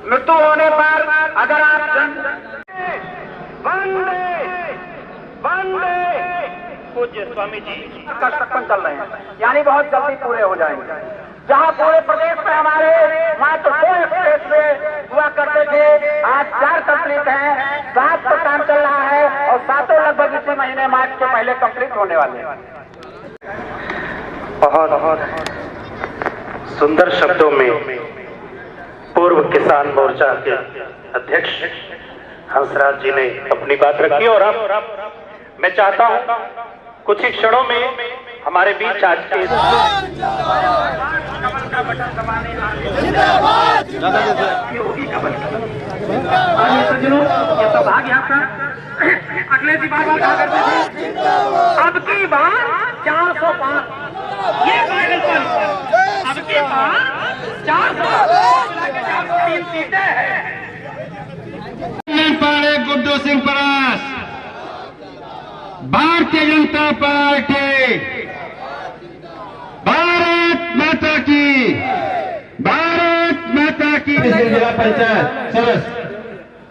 मृत्यु होने पर अगर आप वंदे वंदे पूज्य स्वामी जी कंस्ट्रक्शन चल रहे हैं, यानी बहुत जल्दी पूरे हो जाएंगे। जहां पूरे प्रदेश में हमारे मात्र 2 एक्सप्रेस वे हुआ करते थे, आज 4 कंप्लीट हैं, 7 पर काम चल रहा है और 7 लगभग इसी महीने मार्च के पहले कंप्लीट होने वाले हैं। बहुत सुंदर शब्दों में पूर्व किसान मोर्चा के अध्यक्ष हंसराज जी ने अपनी बात रखी और अब मैं चाहता हूं कुछ ही क्षणों में हमारे बीच आज के अगले की बार कहा करते थे, अब की बार 405 ये अब की बार 403 सीटें हैं। गुड्डू सिंह परास, भारतीय जनता पार्टी, भारत माता की, भारत माता की। जिला पंचायत सदस्य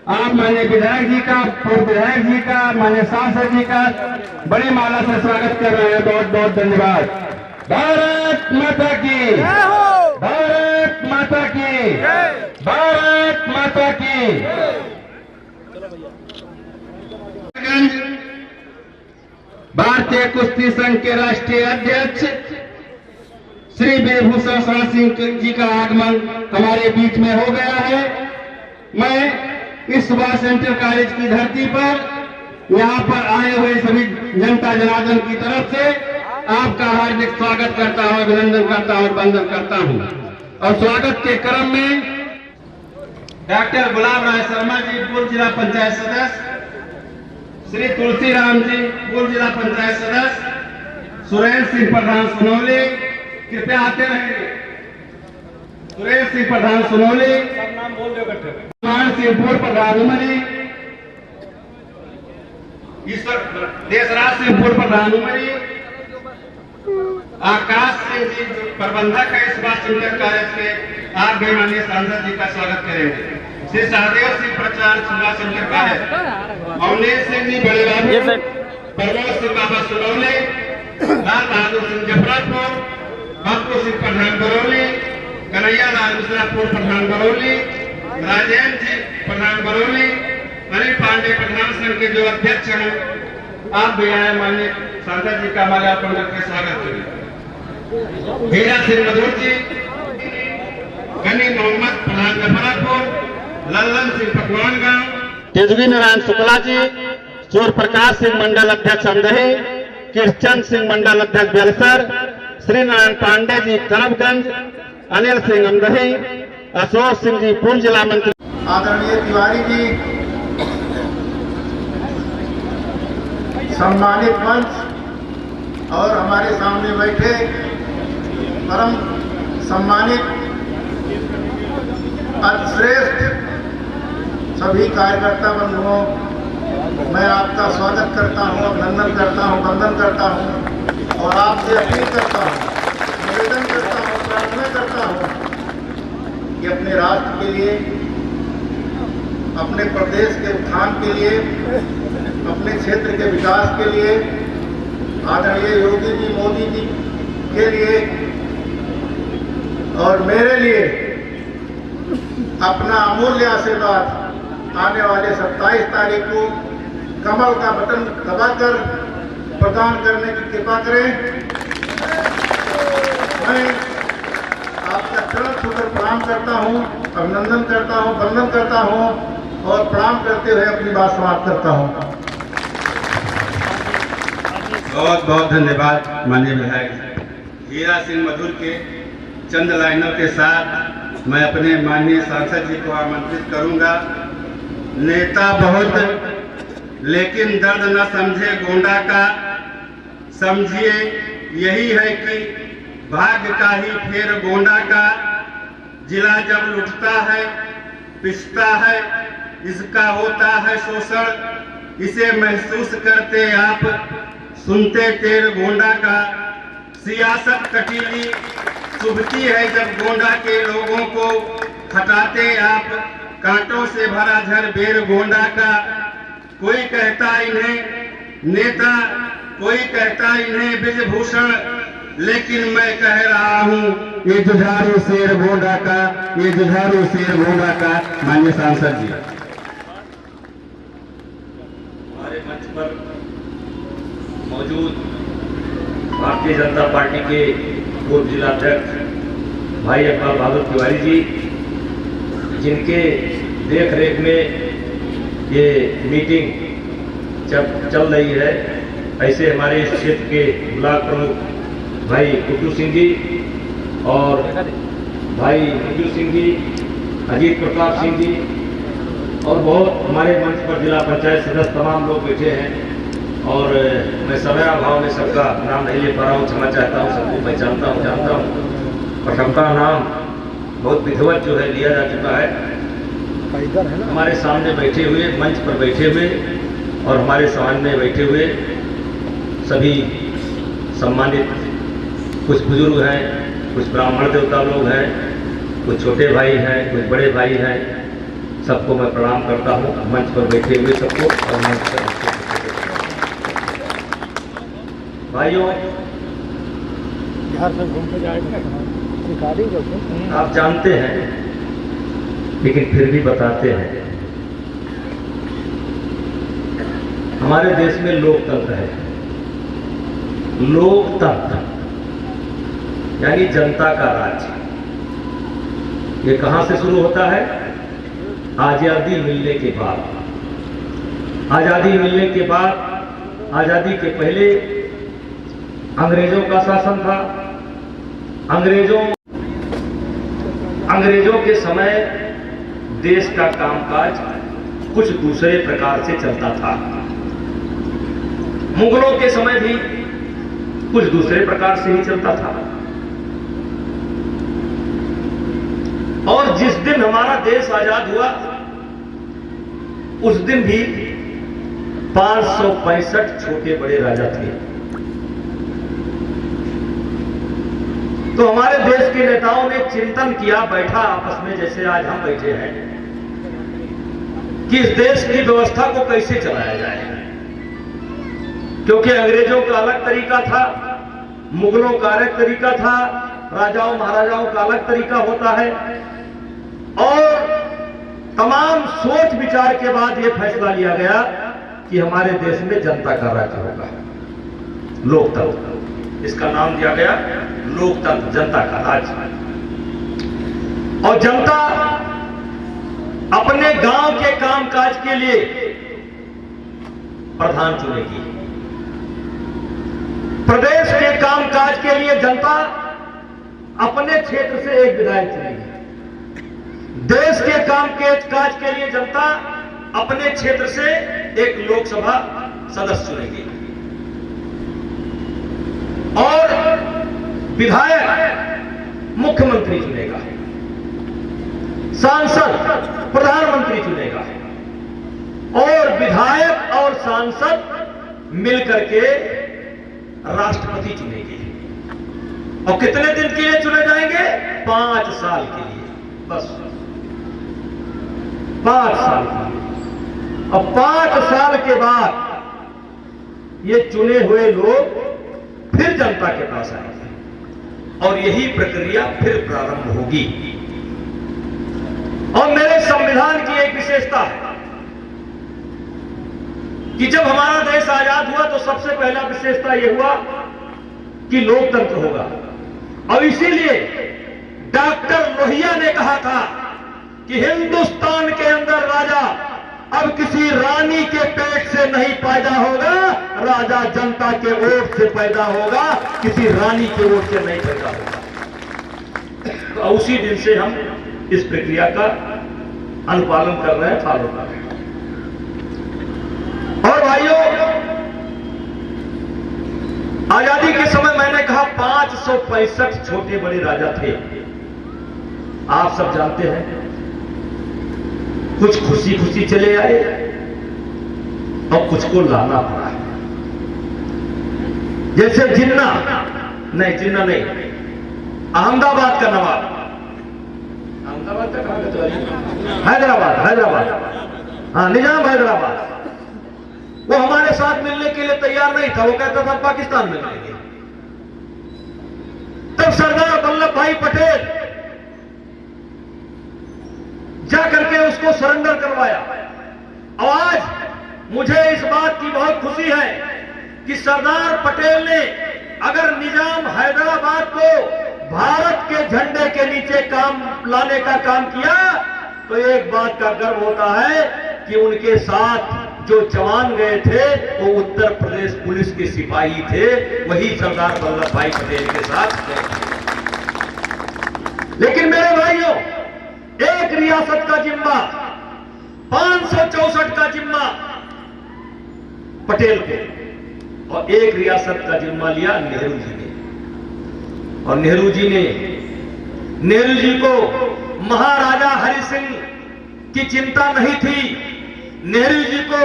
आप माननीय विधायक जी का, पूर्व विधायक जी का, माननीय सांसद जी का बड़ी माला से स्वागत कर रहे हैं। बहुत बहुत धन्यवाद। भारत माता की, भारत माता की, भारत माता की। भारतीय कुश्ती संघ के राष्ट्रीय अध्यक्ष श्री वीरभूषण शरण सिंह जी का आगमन हमारे बीच में हो गया है। मैं इस सुभाष सेंटर कॉलेज की धरती पर यहाँ पर आए हुए सभी जनता जनार्दन की तरफ से आपका हार्दिक स्वागत करता हूँ, अभिनंदन करता हूँ और वंदन करता हूँ। और स्वागत के क्रम में डॉक्टर गुलाब राय शर्मा जी, पूर्व जिला पंचायत सदस्य, श्री तुलसी राम जी, पूर्व जिला पंचायत सदस्य, सुरेश सिंह प्रधान सुनौली, कृपया आते रहेंगे। सुरेश सिंह प्रधान सुनौली, मान सिंह पूर्व प्रधान उमरी, देशराज सिंह पूर्व प्रधान उमरी, आकाश सिंह जी प्रबंधक है सुभाष सेंटर कॉलेज के, आप भी माननीय सांसद जी का स्वागत करेंगे। श्री सहदेव सिंह प्रचार सुभाष सेंटर कॉलेज, अवनीश सिंह जी बड़े बाबू, प्रमोद सिंह बाबा सुनौली, लाल बहादुर सिंह जफरापुर, बापू सिंह प्रधान बरौली, कन्हैया लाल मिश्रा पूर्व प्रधान बरौली, राजेंद्र जी प्रधान बरौली, अनिल पांडे प्रधान संघ के जो अध्यक्ष हैं, आप भी आए माननीय सांसद जी का माल्यार्पण करके स्वागत करें। हीरा सिंह मधुर जी, गनी मोहम्मद प्रधान जफरापुर, लल्लन सिंह पकवान गांव, तेजवी नारायण शुक्ला जी, सूर्य प्रकाश सिंह मंडल अध्यक्ष अंदही, कृष्ण सिंह मंडल अध्यक्ष बेलसर, श्री नारायण पांडे जी कनबगंज, अनिल सिंह अंदही, अशोक सिंह जी पूर्व जिला मंत्री, आदरणीय तिवारी जी, सम्मानित मंच और हमारे सामने बैठे परम सम्मानित श्रेष्ठ सभी कार्यकर्ता बंधुओं, मैं आपका स्वागत करता हूं, अभिनंदन करता हूं, वंदन करता हूं और आपसे अपील करता हूं, निवेदन करता हूं, प्रार्थना करता हूं कि अपने राष्ट्र के लिए, अपने प्रदेश के उत्थान के लिए, अपने क्षेत्र के विकास के लिए, आदरणीय योगी जी, मोदी जी के लिए और मेरे लिए अपना अमूल्य आशीर्वाद आने वाले 27 तारीख को कमल का बटन दबाकर प्रदान करने की कृपा करें। मैं आपका चरण छूकर प्रणाम करता हूं, अभिनंदन करता हूं, वंदन करता हूं और प्रणाम करते हुए अपनी बात समाप्त करता हूं। बहुत बहुत धन्यवाद माननीय विधायक हीरा सिंह मधुर के चंद लाइनों के साथ मैं अपने माननीय सांसद जी को आमंत्रित करूंगा। नेता बहुत लेकिन दर्द न समझे गोंडा का, समझिए यही है कि भाग्य का ही फेर गोंडा का। जिला जब लुटता है, पिसता है, इसका होता है शोषण, इसे महसूस करते आप, सुनते तेर गोंडा का। सियासत कटीली चुभती है जब गोंडा के लोगों को हटाते आप, कांटों से भरा झर बेर गोंडा का, कोई कहता इन्हें नेता, कोई कहता इन्हें ब्रिजभूषण, लेकिन मैं कह रहा हूं ये जुझारू शेर गोंडा का, ये जुझारू शेर गोंडा का। माननीय सांसद जी, हमारे मंच पर मौजूद भारतीय जनता पार्टी के पूर्व जिलाध्यक्ष भाई अकबर बहादुर तिवारी जी, जिनके देख रेख में ये मीटिंग चल रही है, ऐसे हमारे इस क्षेत्र के ब्लॉक प्रमुख भाई कुट्टू सिंह जी और भाई मंजू सिंह जी, अजीत प्रताप सिंह जी और बहुत हमारे मंच पर जिला पंचायत सदस्य तमाम लोग बैठे हैं। और मैं समय अभाव में सबका नाम नहीं ले पा रहा हूँ, क्षमा चाहता हूँ, सबको पहचानता हूँ, जानता हूँ, और सबका नाम बहुत विधिवत जो है लिया जा चुका है। हमारे सामने बैठे हुए, मंच पर बैठे हुए और हमारे सामने बैठे हुए सभी सम्मानित, कुछ बुजुर्ग हैं, कुछ ब्राह्मण देवता लोग हैं, कुछ छोटे भाई हैं, कुछ बड़े भाई हैं, सबको मैं प्रणाम करता हूँ। मंच पर बैठे हुए सबको और मंच पर भाइयों, घूम के जाएगा, आप जानते हैं लेकिन फिर भी बताते हैं, हमारे देश में लोकतंत्र है। लोकतंत्र यानी जनता का राज्य। ये कहां से शुरू होता है? आजादी मिलने के बाद। आजादी मिलने के बाद, आजादी के पहले अंग्रेजों का शासन था। अंग्रेजों के समय देश का कामकाज कुछ दूसरे प्रकार से चलता था। मुगलों के समय भी कुछ दूसरे प्रकार से ही चलता था। और जिस दिन हमारा देश आजाद हुआ उस दिन भी 565 छोटे बड़े राजा थे। तो हमारे देश के नेताओं ने चिंतन किया, बैठा आपस में जैसे आज हम बैठे हैं, कि इस देश की व्यवस्था को कैसे चलाया जाए। क्योंकि अंग्रेजों का अलग तरीका था, मुगलों का अलग तरीका था, राजाओं महाराजाओं का अलग तरीका होता है। और तमाम सोच विचार के बाद यह फैसला लिया गया कि हमारे देश में जनता का राज्य होगा, लोकतंत्र। इसका नाम दिया गया लोकतंत्र, जनता का राज्य। और जनता अपने गांव के कामकाज के लिए प्रधान चुनेगी, प्रदेश के कामकाज के लिए जनता अपने क्षेत्र से एक विधायक चुनेगी, देश के कामकाज के लिए जनता अपने क्षेत्र से एक लोकसभा सदस्य चुनेगी। और विधायक मुख्यमंत्री चुनेगा, सांसद प्रधानमंत्री चुनेगा, और विधायक और सांसद मिलकर के राष्ट्रपति चुनेंगे। और कितने दिन के लिए चुने जाएंगे? 5 साल के लिए, बस 5 साल के लिए। और 5 साल के बाद ये चुने हुए लोग फिर जनता के पास आएंगे और यही प्रक्रिया फिर प्रारंभ होगी। और मेरे संविधान की एक विशेषता है कि जब हमारा देश आजाद हुआ तो सबसे पहला विशेषता यह हुआ कि लोकतंत्र होगा। और इसीलिए डॉक्टर लोहिया ने कहा था कि हिंदुस्तान के अंदर राजा अब किसी रानी के पेट से नहीं पैदा होगा, राजा जनता के वोट से पैदा होगा, किसी रानी के वोट से नहीं पैदा होगा। तो उसी दिन से हम इस प्रक्रिया का अनुपालन कर रहे हैं, फॉलो कर रहे हैं। और भाइयों, आजादी के समय मैंने कहा 565 छोटे बड़े राजा थे। आप सब जानते हैं, कुछ खुशी खुशी चले आए और कुछ को लाना पड़ा। जैसे जिन्ना नहीं, अहमदाबाद का नवाब, अहमदाबाद समझते कहाँ का चला? हैदराबाद, हैदराबाद, हाँ निजाम हैदराबाद। वो हमारे साथ मिलने के लिए तैयार नहीं था, वो कहता था पाकिस्तान में मिलेंगे। तब सरदार वल्लभ भाई पटेल जाकर के उसको सरेंडर करवाया। और आज मुझे इस बात की बहुत खुशी है कि सरदार पटेल ने अगर निजाम हैदराबाद को भारत के झंडे के नीचे काम लाने का काम किया, तो एक बात का गर्व होता है कि उनके साथ जो जवान गए थे वो उत्तर प्रदेश पुलिस के सिपाही थे, वही सरदार वल्लभ भाई पटेल के साथ गए। लेकिन मेरे भाइयों, एक रियासत का जिम्मा, 564 का जिम्मा पटेल को, और एक रियासत का जिम्मा लिया नेहरू जी ने। और नेहरू जी को महाराजा हरि सिंह की चिंता नहीं थी, नेहरू जी को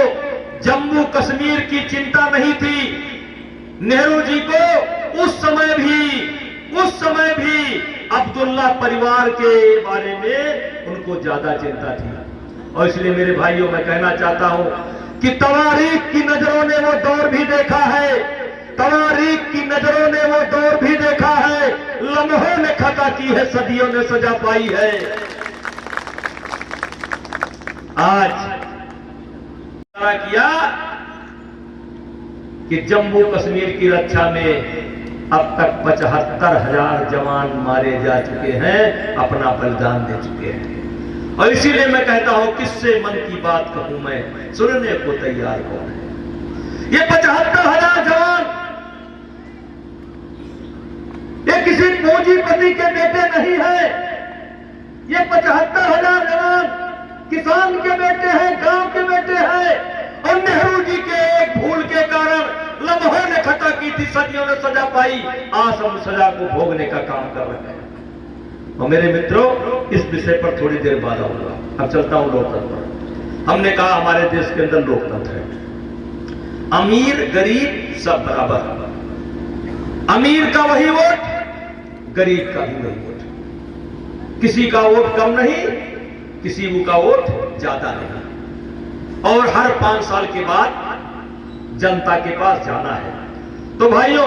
जम्मू कश्मीर की चिंता नहीं थी, नेहरू जी को उस समय भी अब्दुल्ला परिवार के बारे में उनको ज्यादा चिंता थी। और इसलिए मेरे भाइयों, मैं कहना चाहता हूं कि तवारीख की नजरों ने वो दौर भी देखा है, तवारीख की नजरों ने वो दौर भी देखा है, लम्हों ने खता की है, सदियों ने सजा पाई है। आज किया कि जम्मू कश्मीर की रक्षा में अब तक 75,000 जवान मारे जा चुके हैं, अपना बलिदान दे चुके हैं। और इसीलिए मैं कहता हूं, किससे मन की बात कहूं मैं, सुनने को तैयार कौन है? ये 75,000 जवान ये किसी पूंजीपति के बेटे नहीं है, ये 75,000 जवान किसान के बेटे हैं, गांव के बेटे हैं। और नेहरू जी के एक भूल के कारण लम्हों ने खता की थी, सदियों ने सजा पाई, आज हम सजा को भोगने का काम कर रहे हैं। और मेरे मित्रों, इस विषय पर थोड़ी देर बाद आऊंगा। अब चलता हूं लोकतंत्र। हमने कहा हमारे देश के अंदर लोकतंत्र है, अमीर गरीब सब बराबर, अमीर का वही वोट, गरीब का भी वही वोट, किसी का वोट कम नहीं, किसी का वोट ज्यादा नहीं। और हर 5 साल के बाद जनता के पास जाना है। तो भाइयों,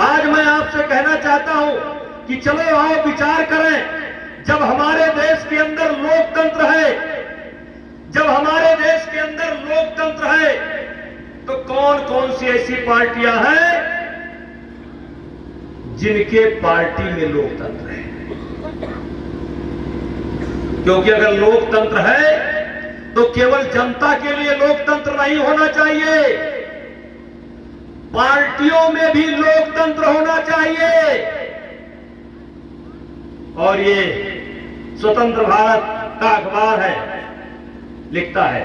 आज मैं आपसे कहना चाहता हूं कि चलो आओ विचार करें, जब हमारे देश के अंदर लोकतंत्र है, जब हमारे देश के अंदर लोकतंत्र है, तो कौन कौन सी ऐसी पार्टियां हैं जिनके पार्टी में लोकतंत्र है? क्योंकि अगर लोकतंत्र है तो केवल जनता के लिए लोकतंत्र नहीं होना चाहिए, पार्टियों में भी लोकतंत्र होना चाहिए। और ये स्वतंत्र भारत का अखबार है, लिखता है,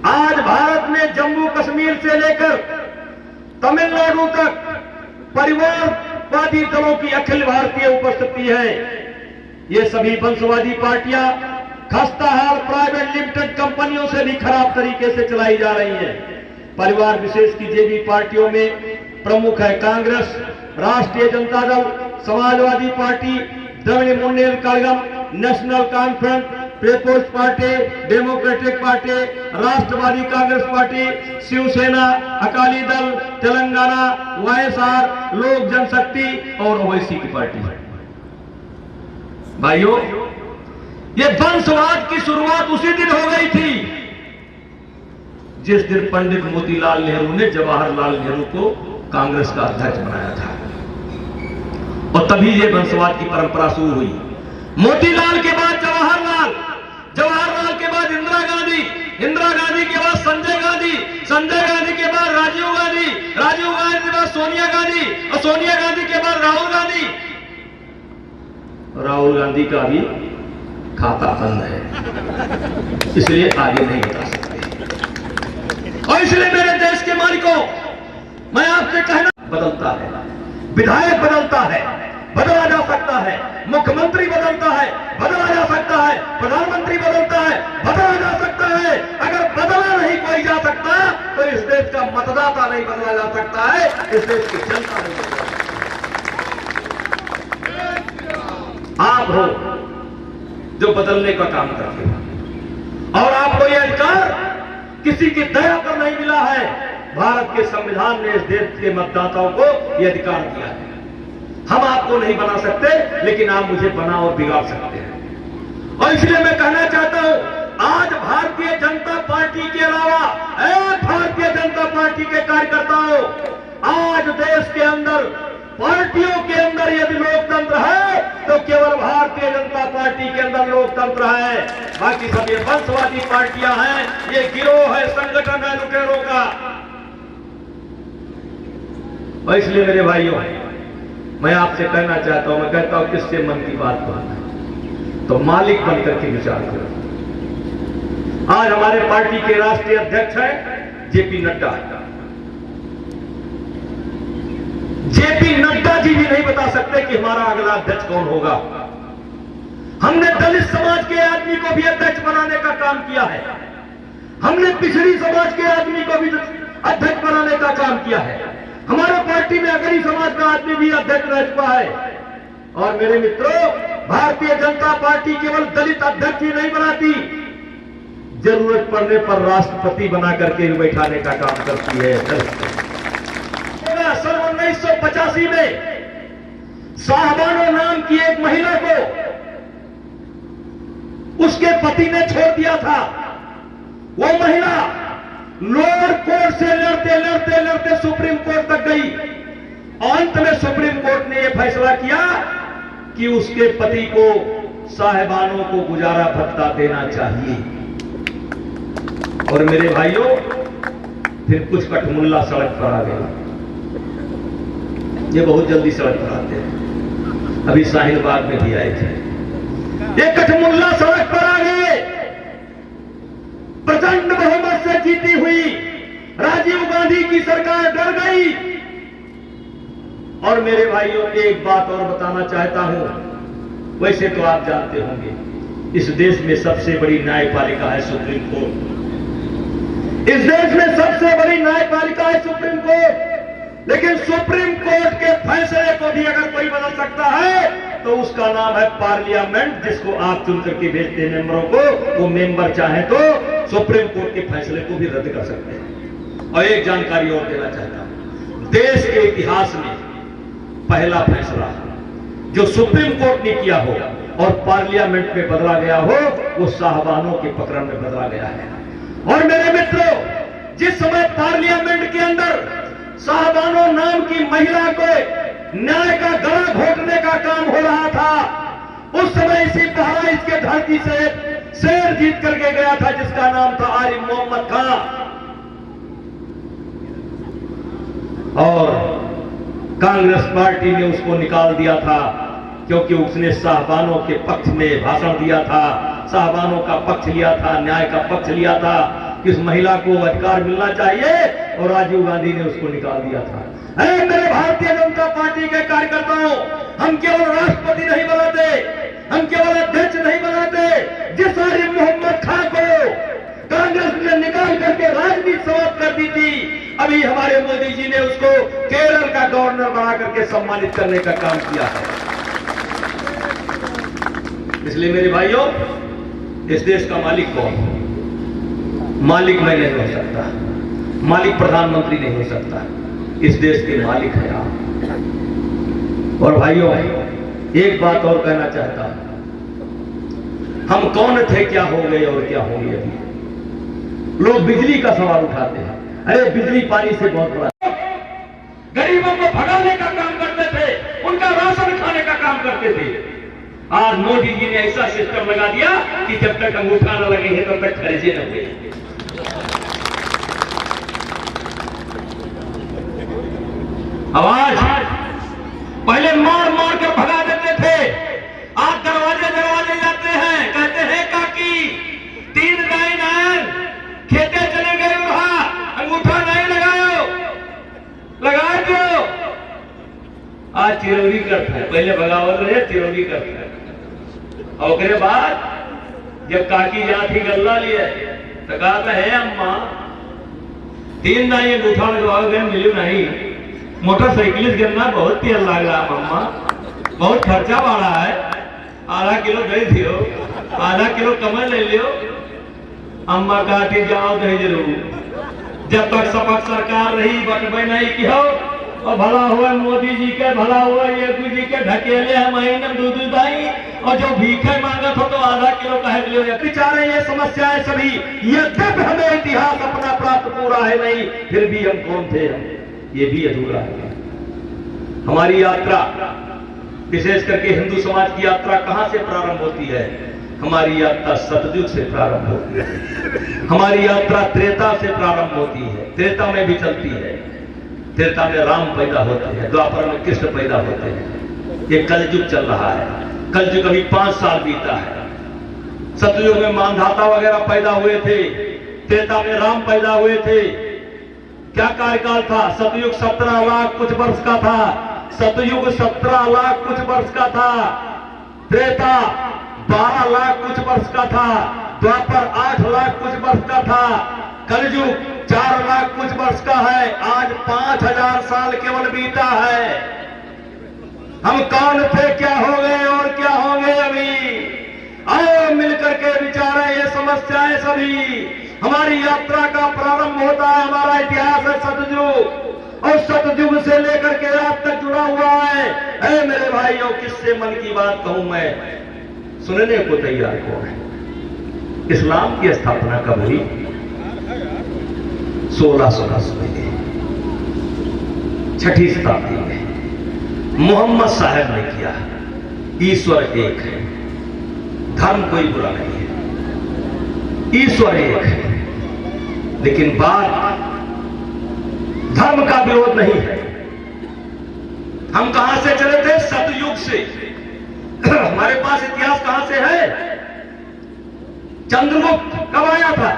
आज भारत में जम्मू कश्मीर से लेकर तमिलनाडु तक परिवारवादी दलों की अखिल भारतीय उपस्थिति है। ये सभी वंशवादी पार्टियां खस्ताहाल प्राइवेट लिमिटेड कंपनियों से भी खराब तरीके से चलाई जा रही हैं। परिवार विशेष की जेबी पार्टियों में प्रमुख है Congress, Rashtriya Janata Dal, Samajwadi party, Dravida Munnetra Kazhagam, national conference, people's party, democratic party, Rashtrawadi Congress party, Shivsena, Akali Dal, Telangana, YSR, लोक जनशक्ति और ओवैसी की पार्टी है। भाइयों, ये वंशवाद की शुरुआत उसी दिन हो गई थी जिस दिन पंडित मोतीलाल नेहरू ने जवाहरलाल नेहरू को कांग्रेस का अध्यक्ष बनाया था, और तभी ये वंशवाद की परंपरा शुरू हुई। मोतीलाल के बाद जवाहरलाल, जवाहरलाल के बाद इंदिरा गांधी, इंदिरा गांधी के बाद संजय गांधी, संजय गांधी के बाद राजीव गांधी, राजीव गांधी के बाद सोनिया गांधी, और सोनिया गांधी के बाद राहुल गांधी। राहुल गांधी का भी खाता बंद है, इसलिए आगे नहीं बता सकते। और इसलिए मेरे देश के मालिकों, मैं आपसे कहना, बदलता है, विधायक बदलता है, बदला जा सकता है, मुख्यमंत्री बदलता है, बदला जा सकता है, प्रधानमंत्री बदलता है, बदला जा सकता है। अगर बदला नहीं कोई जा सकता तो इस देश का मतदाता नहीं बदला जा सकता है, इस देश की जनता नहीं बदला जा सकती। आप हो, जो बदलने का काम करते हैं। और आपको यह अधिकार किसी की दया पर नहीं मिला है, भारत के संविधान ने इस देश के मतदाताओं को यह अधिकार दिया है। हम आपको नहीं बना सकते, लेकिन आप मुझे बना और बिगाड़ सकते हैं। और इसलिए मैं कहना चाहता हूं, आज भारतीय जनता पार्टी के अलावा भारतीय जनता पार्टी के कार्यकर्ताओं, आज देश के अंदर पार्टियों के अंदर यदि लोकतंत्र है तो केवल भारतीय जनता पार्टी के अंदर लोकतंत्र है। बाकी सब ये वंशवादी पार्टियां हैं, ये गिरोह है, संगठन है लुटेरों का। और इसलिए मेरे भाइयों, मैं आपसे कहना चाहता हूं, मैं कहता हूं किससे मन की बात कहना है तो मालिक बनकर के विचार करो। आज हमारे पार्टी के राष्ट्रीय अध्यक्ष हैं जेपी नड्डा। जेपी नड्डा जी भी नहीं बता सकते कि हमारा अगला अध्यक्ष कौन होगा। हमने दलित समाज के आदमी को भी अध्यक्ष बनाने का काम किया है, हमने पिछड़ी समाज के आदमी को भी अध्यक्ष बनाने का काम किया है, हमारे पार्टी में अगरी समाज का आदमी भी अध्यक्ष रह चुका है। और मेरे मित्रों, भारतीय जनता पार्टी केवल दलित अध्यक्ष ही नहीं बनाती, जरूरत पड़ने पर राष्ट्रपति बना करके बैठाने का काम करती है। सन 1985 में साहबानो नाम की एक महिला को उसके पति ने छोड़ दिया था। वो महिला लोअर कोर्ट से लड़ते लड़ते लड़ते सुप्रीम कोर्ट तक गई। अंत में सुप्रीम कोर्ट ने यह फैसला किया कि उसके पति को साहबानों को गुजारा भत्ता देना चाहिए। और मेरे भाइयों, फिर कुछ कठमुल्ला सड़क पर आ गए। ये बहुत जल्दी सड़क पर आते हैं, अभी शाहीनबाग में भी आए थे। ये कठमुल्ला सड़क पर आ गए, प्रचंड बहुमत से जीती हुई राजीव गांधी की सरकार डर गई। और मेरे भाइयों, एक बात और बताना चाहता हूं, वैसे तो आप जानते होंगे इस देश में सबसे बड़ी न्यायपालिका है सुप्रीम कोर्ट। इस देश में सबसे बड़ी न्यायपालिका है सुप्रीम कोर्ट। लेकिन सुप्रीम कोर्ट के फैसले को भी अगर कोई बदल सकता है तो उसका नाम है पार्लियामेंट, जिसको आप चुन करके भेजते हैं मेंबरों को। वो मेंबर चाहे तो सुप्रीम कोर्ट के फैसले को भी रद्द कर सकते हैं। और एक जानकारी और देना चाहता हूं, देश के इतिहास में पहला फैसला जो सुप्रीम कोर्ट ने किया हो और पार्लियामेंट में बदला गया हो, वो साहबानों के पकड़ में बदला गया है। और मेरे मित्रों, जिस समय पार्लियामेंट के अंदर साहबानो नाम की महिला को न्याय का गला घोटने का काम हो रहा था, उस समय इसी बहराइच के धरती से शेर जीत करके गया था, जिसका नाम था आरिफ मोहम्मद खां। और कांग्रेस पार्टी ने उसको निकाल दिया था क्योंकि उसने साहबानों के पक्ष में भाषण दिया था, साहबानों का पक्ष लिया था, न्याय का पक्ष लिया था कि उस महिला को अधिकार मिलना चाहिए, और राजीव गांधी ने उसको निकाल दिया था। मेरे भारतीय जनता पार्टी के कार्यकर्ताओं, हम केवल राष्ट्रपति नहीं बनाते, हम केवल अध्यक्ष नहीं बनाते। जिस आरिफ मोहम्मद खां को कांग्रेस ने निकाल करके राजनीति समाप्त कर दी थी, अभी हमारे मोदी जी ने उसको केरल का गवर्नर बना करके सम्मानित करने का काम किया है। इसलिए मेरे भाइयों, इस देश का मालिक कौन? मालिक मैं नहीं हो सकता, मालिक प्रधानमंत्री नहीं हो सकता, इस देश के मालिक है आप। और भाइयों, एक बात और कहना चाहता हूं, हम कौन थे, क्या हो गए और क्या होंगे। अभी लोग बिजली का सवाल उठाते हैं, अरे बिजली पानी से बहुत बड़ा। गरीबों को भगाने का काम करते थे, उनका राशन खाने का काम करते थे। आज मोदी जी ने ऐसा सिस्टम लगा दिया कि जब तक अंगूठा न लगे तब तक खर्चे न हुए। आवाज पहले मार मार कर भगा देते थे, आज दरवाजे दरवाजे जाते हैं, कहते हैं काकी 3 लाइन आए, खेते चले गए, वहां अंगूठा नहीं लगाओ, लगा दो। आज चिरौरी करता है, पहले भगावत रहे चिरौरी करता है। और उसके बाद जब काकी जाती गल्ला लिए तो कहता है अम्मा 3 दाई अंगूठा लगवाओगे, मिलू नहीं, मोटरसाइकिल गिरना बहुत तेल लग रहा मम्मा, बहुत खर्चा बढ़ा है, आधा किलो दही दियो। आधा किलो कमल ले लियो, अम्मा काटी जाओ नहीं जरूर। जब तक सपक सरकार रही बटबे नहीं की हो, और भला हुआ मोदी जी के, भला हुआ योगी जी के ढकेले है महीने दूध दाई, और जो भीखे मांगत हो तो आधा किलो कहे लियो। बेचारे ये समस्याएं सभी, यद्यप हमें इतिहास अपना प्राप्त पूरा है नहीं, फिर भी हम कौन थे, ये भी अधूरा है। हमारी यात्रा, विशेष करके हिंदू समाज की यात्रा कहां से प्रारंभ होती है? हमारी यात्रा सतयुग से प्रारंभ होती है। हमारी यात्रा त्रेता से प्रारंभ होती है, त्रेता में भी चलती है। त्रेता में राम पैदा होते हैं, द्वापर में कृष्ण पैदा होते हैं। ये कलयुग चल रहा है, कलयुग अभी 5 साल बीता है। सतयुग में मानधाता वगैरह पैदा हुए थे, त्रेता में राम पैदा हुए थे। क्या कार्यकाल था? सतयुग 17 लाख कुछ वर्ष का था, सतयुग 17 लाख कुछ वर्ष का था, त्रेता 12 लाख कुछ वर्ष का था, द्वापर 8 लाख कुछ वर्ष का था, कलयुग 4 लाख कुछ वर्ष का है। आज 5000 साल केवल बीता है। हम कौन थे, क्या हो गए और क्या होंगे अभी? आओ मिलकर के विचारें ये समस्याएं सभी। हमारी यात्रा का प्रारंभ होता है, हमारा इतिहास है सतयुग, और सतयुग से लेकर के आज तक जुड़ा हुआ है। ऐ मेरे भाइयों, किससे मन की बात कहूं मैं, सुनने को तैयार कौन है? इस्लाम की स्थापना कब हुई? 1600 में, 6ठी शताब्दी में मोहम्मद साहब ने किया। ईश्वर एक है, धर्म कोई बुरा नहीं है, ईश्वर एक है, लेकिन बात धर्म का विरोध नहीं है। हम कहां से चले थे? सतयुग से। हमारे पास इतिहास कहां से है? चंद्रगुप्त कब आया था?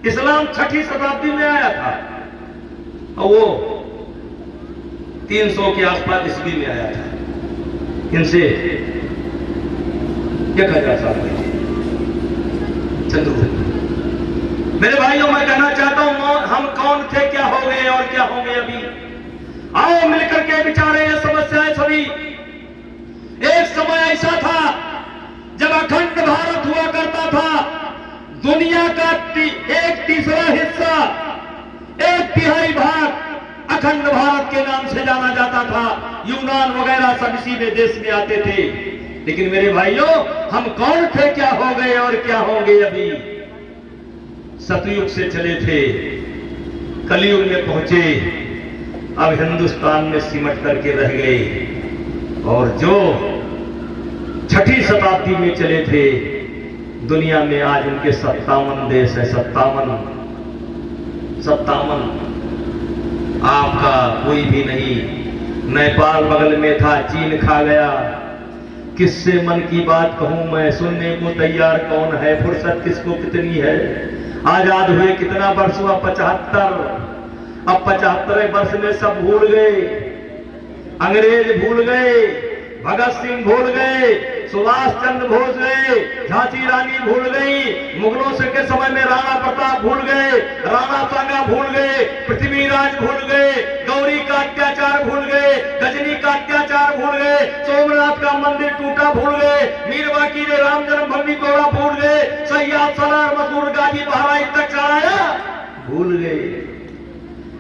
इस्लाम 6ठी शताब्दी में आया था, और वो 300 के आसपास ईस्वी में आया था। इनसे 1000 साल पहले चंद्रगुप्त। मेरे भाइयों, मैं कहना चाहता हूं, हम कौन थे, क्या हो गए और क्या होंगे अभी? आओ मिलकर के विचारें ये समस्याएं सभी। एक समय ऐसा था जब अखंड भारत हुआ करता था। दुनिया का 1/3 हिस्सा, 1/3 भाग अखंड भारत के नाम से जाना जाता था। यूनान वगैरह सब इसी में देश में आते थे। लेकिन मेरे भाइयों, हम कौन थे, क्या हो गए और क्या होंगे अभी? सतयुग से चले थे, कलयुग में पहुंचे, अब हिंदुस्तान में सिमट करके रह गए। और जो 6ठी शताब्दी में चले थे, दुनिया में आज उनके 57 देश है। 57 आपका कोई भी नहीं। नेपाल बगल में था, चीन खा गया। किससे मन की बात कहूं मैं, सुनने को तैयार कौन है? फुर्सत किसको कितनी है? आजाद हुए कितना वर्ष हुआ? 75। अब 75वें वर्ष में सब भूल गए। अंग्रेज भूल गए, भगत सिंह भूल गए, सुभाष चंद्र भूल गए, झांसी रानी भूल गई, मुगलों से के समय में राणा प्रताप भूल गए, राणा सांगा भूल गए, पृथ्वीराज भूल गए, गौरी का अत्याचार भूल गए, गजनी का अत्याचार भूल गए, सोमनाथ का मंदिर टूटा भूल गए, मीर बाकी ने राम जन्मभूमि तोड़ा भूल गए, सैयद सलार मसूर गाजी बहराइच तक चढ़ाया भूल गए।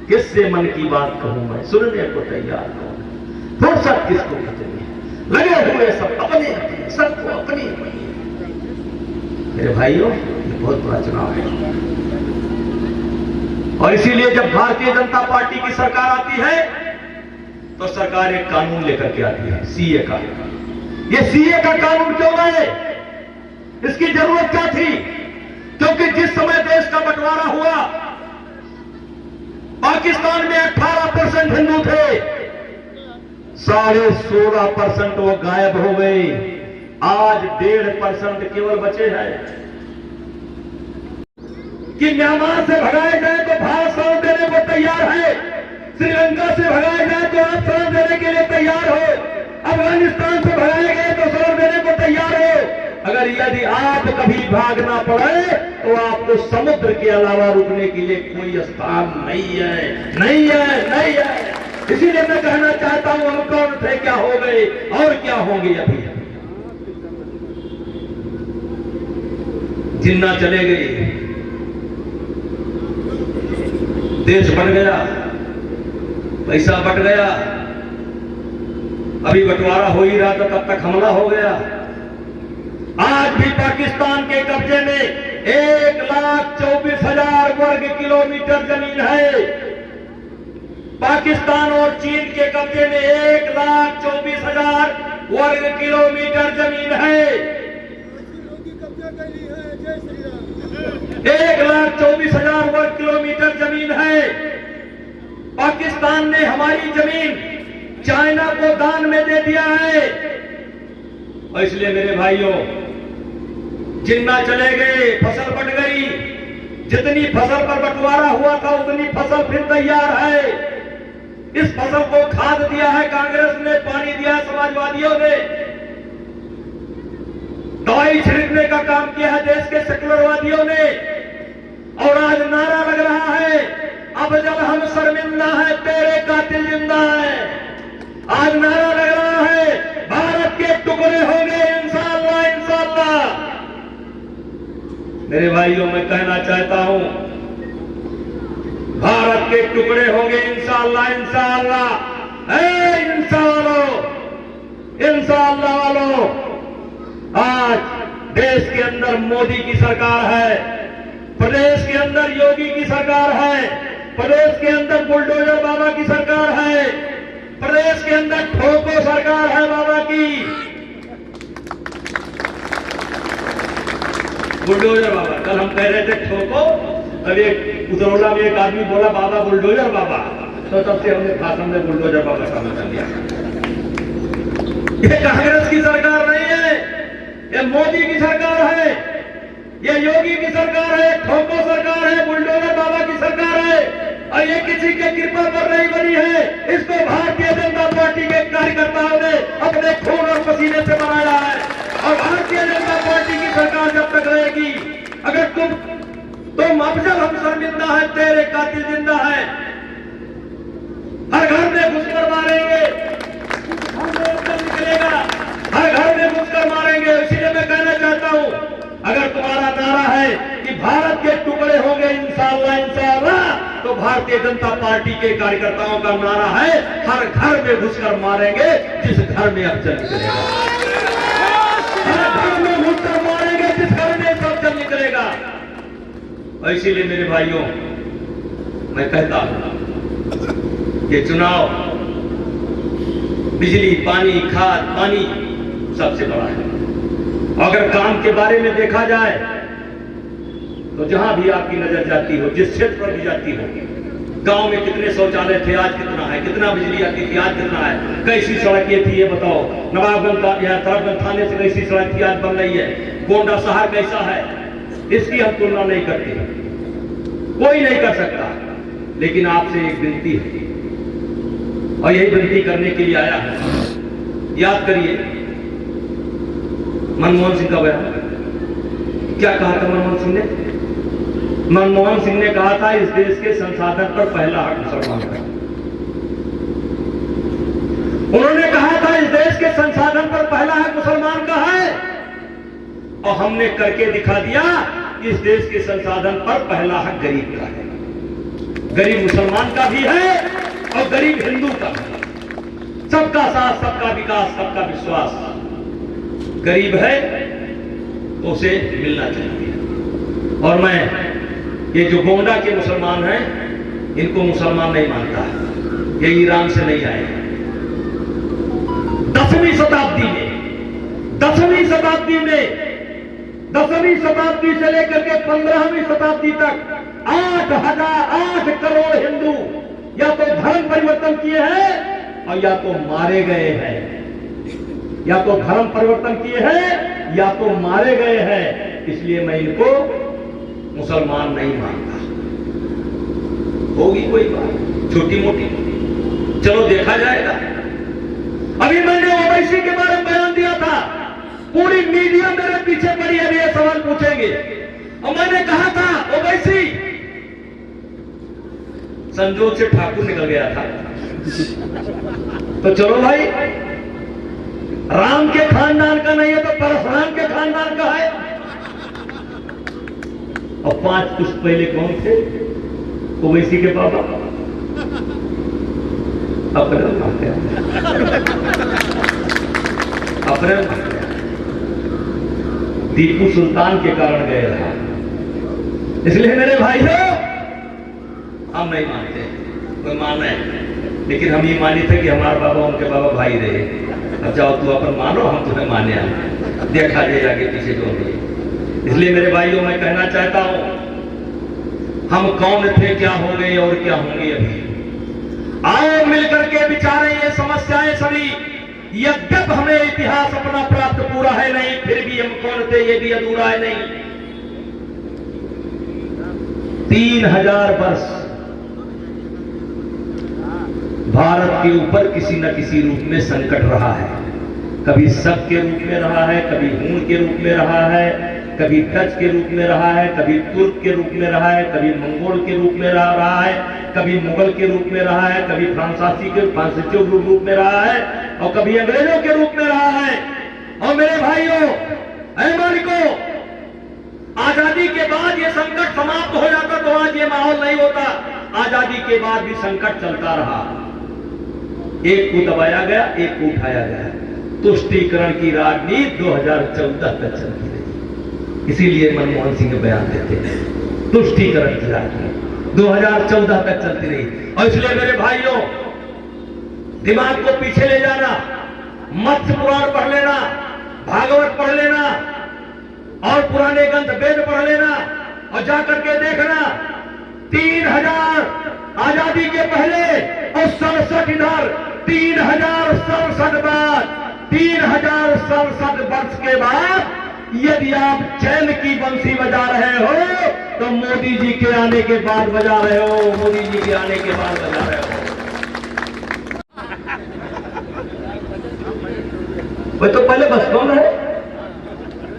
किससे मन की बात कहूं मैं, सुनने को तैयार हूं। फुर्सत किसको कितनी है? लगे हुए सब अपने अपने, सबको अपनी अपनी। मेरे भाइयों, ये बहुत बड़ा चुनाव है, और इसीलिए जब भारतीय जनता पार्टी की सरकार आती है तो सरकार एक कानून लेकर के आती है, सीए का। ये सीए का कानून क्यों है? इसकी जरूरत क्या थी? क्योंकि जिस समय देश का बंटवारा हुआ, पाकिस्तान में 18% हिंदू थे, 16.5% वो गायब हो गए। आज 1.5% केवल बचे हैं। कि म्यांमार से भगाए जाए तो भारत शरण देने को तैयार है, श्रीलंका से भगाए जाए तो आप शरण देने के लिए तैयार हो, अफगानिस्तान से भगाए गए तो शरण देने को तैयार हो। अगर यदि आप कभी भागना पड़े तो आपको समुद्र के अलावा रुकने के लिए कोई स्थान नहीं है, नहीं है, नहीं है। इसीलिए मैं कहना चाहता हूं, हम कौन थे, क्या हो गए और क्या होंगे अभी। जिन्ना चले गए, देश बढ़ गया, पैसा बढ़ गया। अभी बंटवारा हो ही रहा था, तब तक हमला हो गया। आज भी पाकिस्तान के कब्जे में 1,24,000 वर्ग किलोमीटर जमीन है। पाकिस्तान और चीन के कब्जे में 1,24,000 वर्ग किलोमीटर जमीन है। 1,24,000 वर्ग किलोमीटर जमीन है। पाकिस्तान ने हमारी जमीन चाइना को दान में दे दिया है। और इसलिए मेरे भाइयों, जिन्ना चले गए, फसल बढ़ गई। जितनी फसल पर बंटवारा हुआ था उतनी फसल फिर तैयार है। इस फसल को खाद दिया है कांग्रेस ने, पानी दिया है समाजवादियों ने, दवाई छिड़कने का काम किया है देश के सेकुलरवादियों ने। और आज नारा लग रहा है, अब जब हम शर्मिंदा है तेरे कातिल जिंदा है। आज नारा लग रहा है, भारत के टुकड़े होंगे इंशाअल्लाह, इंशाअल्लाह। मेरे भाइयों, मैं कहना चाहता हूं, भारत के टुकड़े होंगे इंशाअल्लाह, इंशाअल्लाह। इंशाअल्लाह वालों, आज देश के अंदर मोदी की सरकार है, प्रदेश के अंदर योगी की सरकार है, प्रदेश के अंदर बुलडोजर बाबा की सरकार है, प्रदेश के अंदर ठोको सरकार है बाबा की। बुलडोजर बाबा, कल हम कह रहे थे ठोको, अब एक उतरौला में एक आदमी बोला बाबा बुलडोजर बाबा, तो तब से हमने भाषण में बुलडोजर बाबा शामिल कर दिया। ये कांग्रेस की सरकार नहीं है, ये मोदी की सरकार है, ये योगी की सरकार है, ठोको सरकार है, बुलडोजर बाबा की सरकार है। और ये किसी के कृपा पर नहीं बनी है, इसको भारतीय जनता पार्टी के कार्यकर्ताओं ने अपने खून और पसीने से बनाया है। और भारतीय जनता पार्टी की सरकार जब तक रहेगी, अगर तुम अफजल हम शर्मिंदा है तेरे कातिल जिंदा है, हर घर में घुसकर मारेंगे, निकलेगा, हर घर में घुसकर मारेंगे। इसीलिए मैं कहना चाहता हूं, अगर तुम्हारा नारा है कि भारत के टुकड़े होंगे इंशाअल्लाह, इंशाअल्लाह, तो भारतीय जनता पार्टी के कार्यकर्ताओं का नारा है, हर घर में घुसकर मारेंगे जिस घर में अफजल निकलेगा, हर घर में घुसकर मारेंगे जिस घर में अफजल निकलेगा। और इसीलिए मेरे भाइयों, मैं कहता हूं कि चुनाव बिजली, पानी, खाद, पानी सबसे बड़ा है। अगर काम के बारे में देखा जाए तो जहां भी आपकी नजर जाती हो, जिस क्षेत्र पर भी जाती हो, गांव में कितने शौचालय थे, आज कितना है, कितना बिजली आती थी, आज कितना है, कैसी सड़कें थी ये बताओ। नवाबगंज या तरफगंज थाने से कैसी सड़क थी, आज बन रही है। गोंडा शहर कैसा है, इसकी हम तुलना नहीं करते, कोई नहीं कर सकता। लेकिन आपसे एक विनती है, और यही विनती करने के लिए आया है। याद करिए मनमोहन सिंह का बयान, क्या कहा था मनमोहन सिंह ने? मनमोहन सिंह ने कहा था, इस देश के संसाधन पर पहला हक मुसलमान का। उन्होंने कहा था, इस देश के संसाधन पर पहला हक मुसलमान का है, और हमने करके दिखा दिया, इस देश के संसाधन पर पहला हक गरीब का है। गरीब मुसलमान का भी है और गरीब हिंदू का भी। सबका साथ, सबका विकास, सबका विश्वास। गरीब है तो उसे मिलना चाहिए। और मैं ये जो गोंडा के मुसलमान हैं, इनको मुसलमान नहीं मानता है, ये ईरान से नहीं आए। 10वीं शताब्दी से लेकर के 15वीं शताब्दी तक 8 करोड़ हिंदू या तो धर्म परिवर्तन किए हैं और या तो मारे गए हैं, या तो धर्म परिवर्तन किए हैं या तो मारे गए हैं। इसलिए मैं इनको मुसलमान नहीं मानता। होगी कोई बात छोटी मोटी, चलो देखा जाएगा। अभी मैंने ओवैसी के बारे में बयान दिया था, पूरी मीडिया मेरे पीछे पड़ी है, ये सवाल पूछेंगे। और मैंने कहा था ओवैसी संजोग से ठाकुर निकल गया था, तो चलो भाई, राम के खानदान का नहीं है तो परशुराम के खानदान का है। और 5 पुष्प पहले कौन थे? ओवैसी के बाबा अप्रैल टीपू सुल्तान के कारण गए रहा। इसलिए मेरे भाइयों हम नहीं मानते, कोई माने, लेकिन हम ये मानी थे कि हमारे बाबा उनके बाबा भाई रहे। अब जाओ तू अपन मानो, हम तुम्हें माने, देखा जाए आगे पीछे जो भी। इसलिए मेरे भाइयों मैं कहना चाहता हूं, हम कौन थे, क्या हो गए और क्या होंगे अभी। आओ मिलकर के विचारें ये समस्याएं सभी। यद्यप हमें इतिहास अपना प्राप्त पूरा है नहीं, फिर भी हम कौन थे ये भी अधूरा है नहीं। 3000 वर्ष भारत के ऊपर किसी न किसी रूप में संकट रहा है। कभी शक के रूप में रहा है, कभी हूण के रूप में रहा है, कभी डच के रूप में रहा है, कभी तुर्क के रूप में रहा है, कभी मंगोल के रूप में रहा है, कभी मुगल के रूप में रहा है, कभी फ्रांसीसियों के रूप में रहा है, और कभी अंग्रेजों के रूप में रहा है। और मेरे भाइयों, अमेरिको, आजादी के बाद ये संकट समाप्त हो जाता तो आज ये माहौल नहीं होता। आजादी के बाद भी संकट चलता रहा, एक को दबाया गया, एक को उठाया गया। तुष्टीकरण की राजनीति 2014 तक चलती रही। इसीलिए मनमोहन सिंह बयान देते हैं, तुष्टीकरण की राजनीति 2014 तक चलती रही। और इसलिए मेरे भाइयों, दिमाग को पीछे ले जाना, मत्स्य पुराण पढ़ लेना, भागवत पढ़ लेना, और पुराने ग्रंथ वेद पढ़ लेना, और जाकर के देखना 3000 आजादी के पहले और 67 इधर, 3067 बाद, 3067 वर्ष के बाद यदि आप चैन की बंसी बजा रहे हो तो मोदी जी के आने के बाद बजा रहे हो, मोदी जी के आने के बाद बजा रहे हो। भाई तो पहले बसपा में है।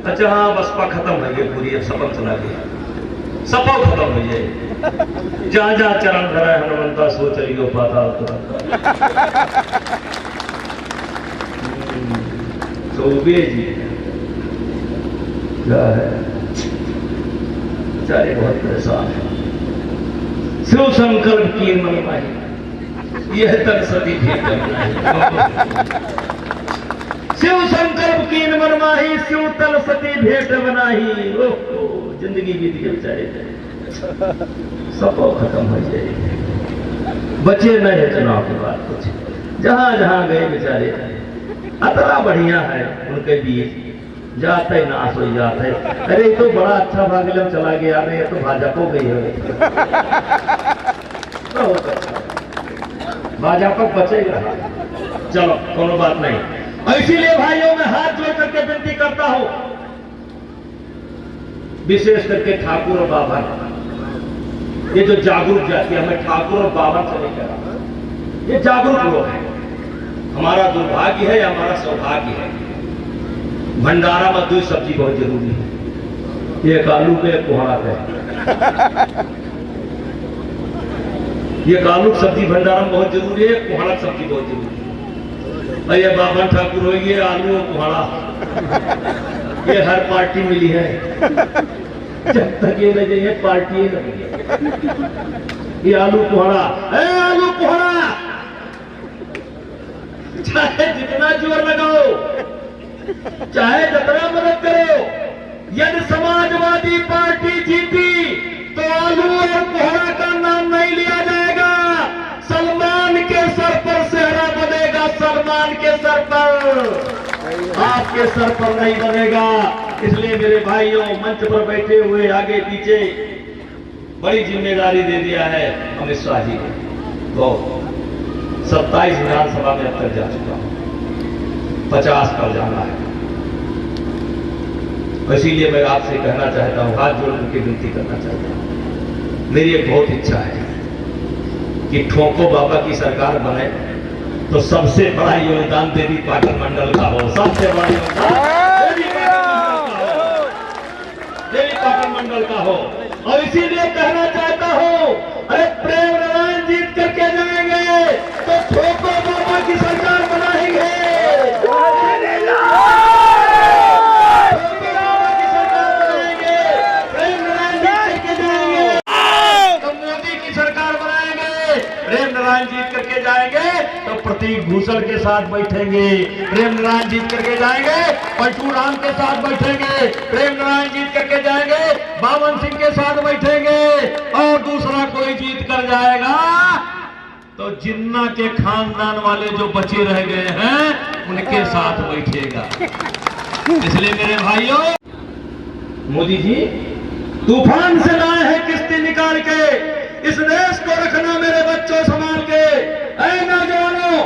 अच्छा हाँ, बसपा खत्म हो गई पूरी, अब सपा चला गया, सपा खत्म हो गई। जहां जहां चरण धरा है हनुमंता सो चलियो पाताल चौबे जी क्या है, बेचारे बहुत परेशान है। शिव संकल्प की मनमाही, यह तक सती भेंट शिव संकल्प की मनमाही, शिव तल सती भेंट बनाही। ओहो, जिंदगी बीत गई बेचारे, सब खत्म हो जाएगी, बचे न है चुनाव के बाद कुछ। जहां जहां गए बेचारे, अतरा बढ़िया है उनके बीच, जाते नाश हो जाते। अरे तो बड़ा अच्छा भागलम चला गया, अरे तो भाजपा हो गई है, भाजपा बचेगा। चलो कोनो बात नहीं। और इसीलिए भाइयों मैं हाथ जोड़ करके विनती करता हूं, विशेष करके ठाकुर और बाबा, ये जो जागरूक जाति, हमें ठाकुर और बाबा से नहीं कह रहा, ये जागरूक लोग हैं। हमारा दुर्भाग्य है या हमारा सौभाग्य है, भंडारा में 2 सब्जी बहुत जरूरी है, एक आलू पे एक कोहड़ा पे। ये आलू सब्जी भंडारा में बहुत जरूरी है, कोहड़ा सब्जी बहुत जरूरी है। और ये बाबा ठाकुर हो, ये आलू और कोहड़ा, ये हर पार्टी मिली है, जब तक ये न जाइए पार्टी ये आलू कोहड़ा, आलू कोहड़ा, चाहे जितना जोर लगाओ, चाहे जितना मदद करो, यदि समाजवादी पार्टी जीती तो आलू और कोहड़ा का नाम नहीं लिया जाएगा, सलमान के सर पर सेहरा बनेगा, सलमान के सर पर, आपके सर पर नहीं बनेगा। इसलिए मेरे भाइयों, मंच पर बैठे हुए आगे पीछे बड़ी जिम्मेदारी दे दिया है अमित शाह जी ने, तो 27 विधानसभा में अब तक जा चुका हूं, 50 पर जाना है। इसीलिए मैं आपसे कहना चाहता हूं, हाथ जोड़ करके विनती करना चाहता हूं, मेरी एक बहुत इच्छा है कि ठोको बाबा की सरकार बने तो सबसे बड़ा योगदान देवी पाटन मंडल का हो, सबसे बड़ा योगदान देवी पाटन मंडल का हो। और इसीलिए कहना चाहता हूं, अरे प्रेम नारायण जीत करके जाएंगे तो ठोको बाबा की सरकार बनाएंगे, प्रेम नारायण जीत प्रेम नारायण जीत करके जाएंगे तो प्रतीक भूषण के साथ बैठेंगे, प्रेम नारायण जीत करके जाएंगे पलटू राम के साथ बैठेंगे, प्रेम नारायण जीत करके जाएंगे बावन सिंह के साथ बैठेंगे, और दूसरा कोई जीत कर जाएगा तो जिन्ना के खानदान वाले जो बचे रह गए हैं उनके साथ बैठेगा। इसलिए मेरे भाइयों, मोदी जी तूफान से लाए हैं किश्ती निकाल के, इस देश को रखना मेरे बच्चों संभाल के। ऐ नौजवानों,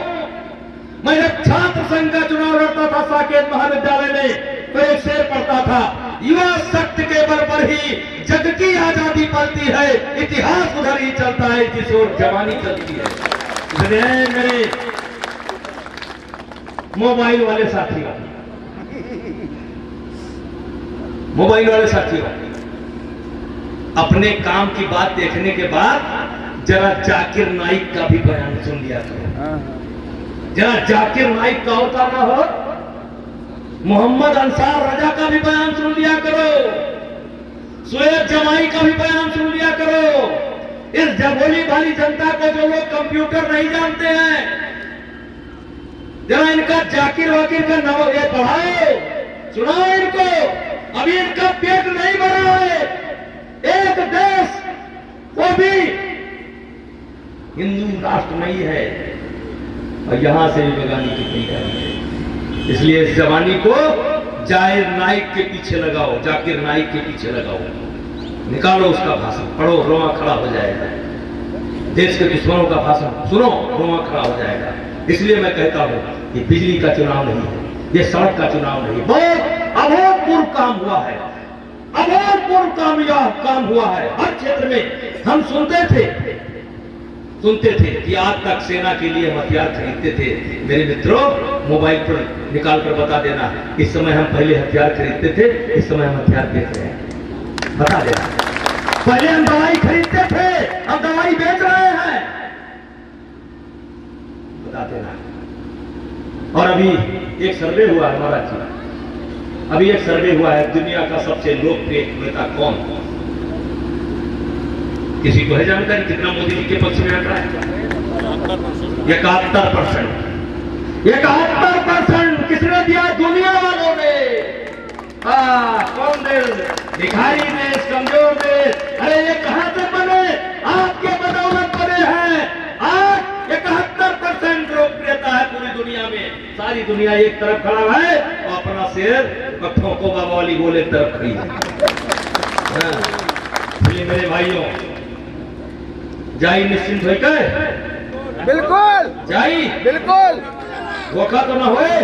मैं जब छात्र संघ का चुनाव लड़ता था साकेत महाविद्यालय में, तो एक शेर पढ़ता था, युवा शक्ति के बल पर ही जग की आजादी पलती है, इतिहास उधर ही चलता है जिस ओर जवानी चलती है। इसलिए मेरे मोबाइल वाले साथियों, मोबाइल वाले साथियों, अपने काम की बात देखने के बाद जरा जाकिर नाइक का भी बयान सुन लिया करो। जरा जाकिर नाइक का होता ना हो, मोहम्मद अंसार रजा का भी बयान सुन लिया करो, सुएब जमाई का भी बयान सुन लिया करो। इस जगोली वाली जनता को जो लोग कंप्यूटर नहीं जानते हैं, जरा इनका जाकिर वाकिर का नाम ये पढ़ाओ, सुनाओ इनको। अभी इनका पेट नहीं भरा है। एक देश, वो भी हिंदू राष्ट्र नहीं है, और यहां से भी भगानी कितनी करनी है। इसलिए इस जवानी को जाकिर नाइक के पीछे लगाओ, जाकिर नाइक के पीछे लगाओ, निकालो उसका भाषण, पढ़ो, रोमा खड़ा हो जाएगा। देश के दुश्मनों का भाषण सुनो, रोमा खड़ा हो जाएगा। इसलिए मैं कहता हूं कि बिजली का चुनाव नहीं है, ये सड़क का चुनाव नहीं, बहुत अभूतपूर्व काम हुआ है, अभूतपूर्व काम हुआ है। हर क्षेत्र में हम सुनते थे कि आज तक सेना के लिए हम हथियार खरीदते थे। मेरे मित्रों, मोबाइल पर निकाल कर बता देना, इस समय हम पहले हथियार खरीदते थे, इस समय हम हथियार बेच रहे हैं। बता देना, पहले हम दवाई खरीदते थे, अब दवाई बेच रहे हैं। बता देना। और अभी एक सर्वे हुआ है हमारा जी, अभी एक सर्वे हुआ है, दुनिया का सबसे लोकप्रिय नेता कौन? किसी को है जानकारी कितना मोदी जी के पक्ष में आंकड़ा है? 71%। 71% किसने दिया? दुनिया वालों ने। कौन देश? भिखारी देश, कमजोर देश। अरे ये कहां से बने? आपके बदौलत बने हैं। आज 71% लोकप्रियता है पूरी दुनिया में। सारी दुनिया एक तरफ खड़ा है और अपना शेर कट्ठों को बाबा वाली गोल एक तरफ खड़ी है। इसलिए मेरे भाइयों, जाई निश्चिंत होकर, बिल्कुल जाई बिल्कुल धोखा तो ना होए।